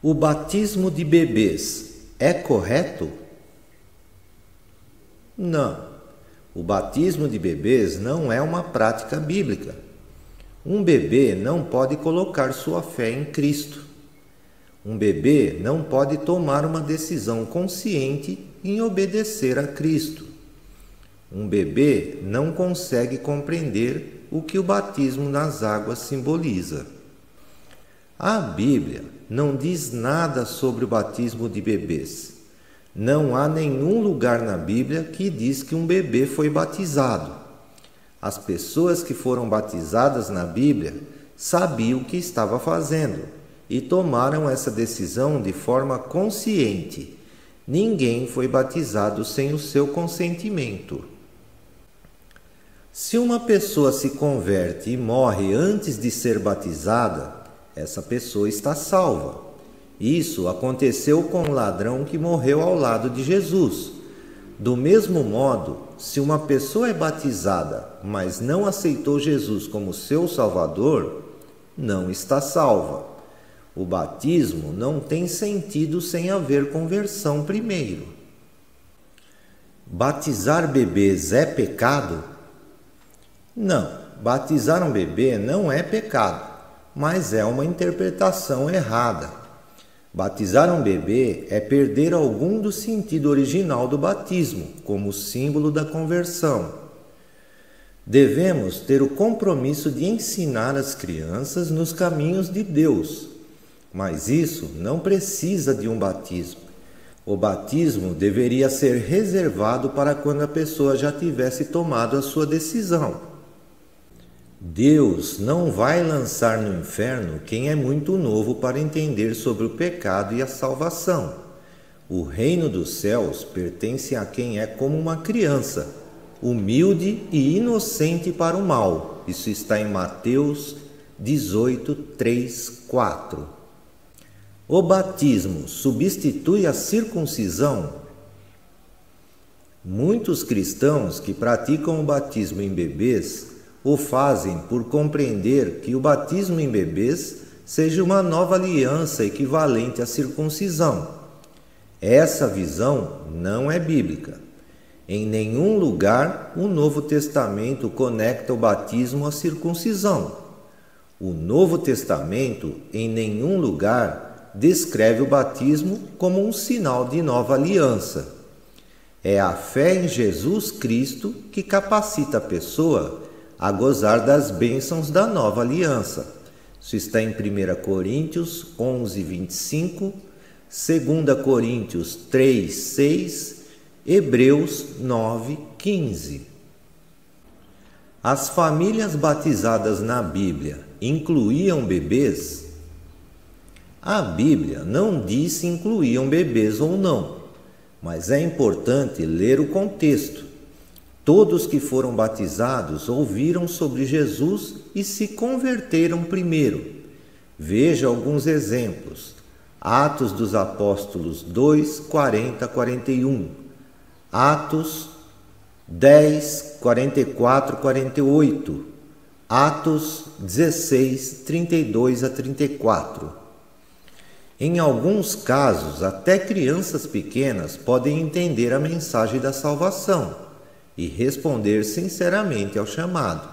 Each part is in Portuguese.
O batismo de bebês é correto? Não. O batismo de bebês não é uma prática bíblica. Um bebê não pode colocar sua fé em Cristo. Um bebê não pode tomar uma decisão consciente em obedecer a Cristo. Um bebê não consegue compreender o que o batismo nas águas simboliza. A Bíblia não diz nada sobre o batismo de bebês. Não há nenhum lugar na Bíblia que diz que um bebê foi batizado. As pessoas que foram batizadas na Bíblia sabiam o que estava fazendo e tomaram essa decisão de forma consciente. Ninguém foi batizado sem o seu consentimento. Se uma pessoa se converte e morre antes de ser batizada, essa pessoa está salva. Isso aconteceu com um ladrão que morreu ao lado de Jesus. Do mesmo modo, se uma pessoa é batizada, mas não aceitou Jesus como seu Salvador, não está salva. O batismo não tem sentido sem haver conversão primeiro. Batizar bebês é pecado? Não, batizar um bebê não é pecado, mas é uma interpretação errada. Batizar um bebê é perder algum do sentido original do batismo, como símbolo da conversão. Devemos ter o compromisso de ensinar as crianças nos caminhos de Deus, mas isso não precisa de um batismo. O batismo deveria ser reservado para quando a pessoa já tivesse tomado a sua decisão. Deus não vai lançar no inferno quem é muito novo para entender sobre o pecado e a salvação. O reino dos céus pertence a quem é como uma criança, humilde e inocente para o mal. Isso está em Mateus 18, 3, 4. O batismo substitui a circuncisão? Muitos cristãos que praticam o batismo em bebês o fazem por compreender que o batismo em bebês seja uma nova aliança equivalente à circuncisão. Essa visão não é bíblica. Em nenhum lugar o Novo Testamento conecta o batismo à circuncisão. O Novo Testamento, em nenhum lugar, descreve o batismo como um sinal de nova aliança. É a fé em Jesus Cristo que capacita a pessoa a gozar das bênçãos da nova aliança. Isso está em 1 Coríntios 11, 25, 2 Coríntios 3, 6, Hebreus 9, 15. As famílias batizadas na Bíblia incluíam bebês? A Bíblia não diz se incluíam bebês ou não, mas é importante ler o contexto. Todos que foram batizados ouviram sobre Jesus e se converteram primeiro. Veja alguns exemplos. Atos dos Apóstolos 2, 40, 41. Atos 10, 44, 48. Atos 16, 32 a 34. Em alguns casos, até crianças pequenas podem entender a mensagem da salvação e responder sinceramente ao chamado.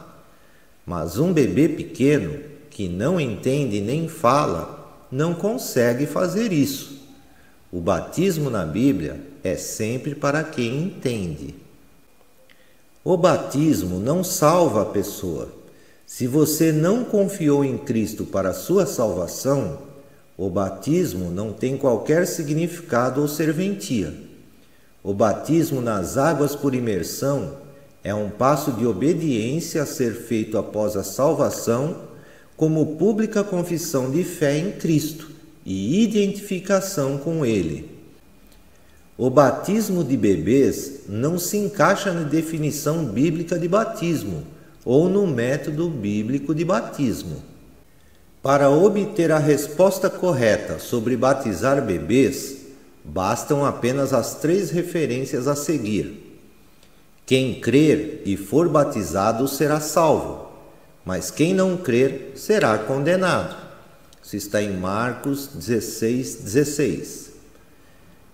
Mas um bebê pequeno, que não entende nem fala, não consegue fazer isso. O batismo na Bíblia é sempre para quem entende. O batismo não salva a pessoa. Se você não confiou em Cristo para a sua salvação, o batismo não tem qualquer significado ou serventia. O batismo nas águas por imersão é um passo de obediência a ser feito após a salvação, como pública confissão de fé em Cristo e identificação com Ele. O batismo de bebês não se encaixa na definição bíblica de batismo ou no método bíblico de batismo. Para obter a resposta correta sobre batizar bebês, bastam apenas as 3 referências a seguir. Quem crer e for batizado será salvo, mas quem não crer será condenado. Isso está em Marcos 16:16.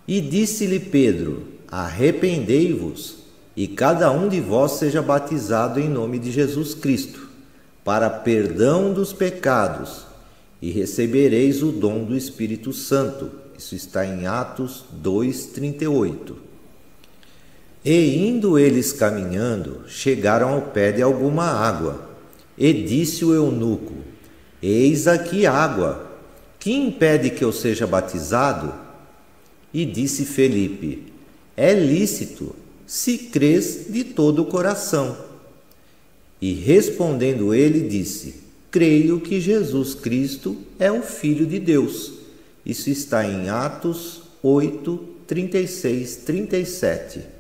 E disse-lhe Pedro: arrependei-vos, e cada um de vós seja batizado em nome de Jesus Cristo, para perdão dos pecados, e recebereis o dom do Espírito Santo. Isso está em Atos 2:38. E indo eles caminhando, chegaram ao pé de alguma água, e disse o eunuco: eis aqui água, que impede que eu seja batizado? E disse Felipe: é lícito, se crês de todo o coração. E respondendo ele, disse: creio que Jesus Cristo é o Filho de Deus. Isso está em Atos 8:36-37.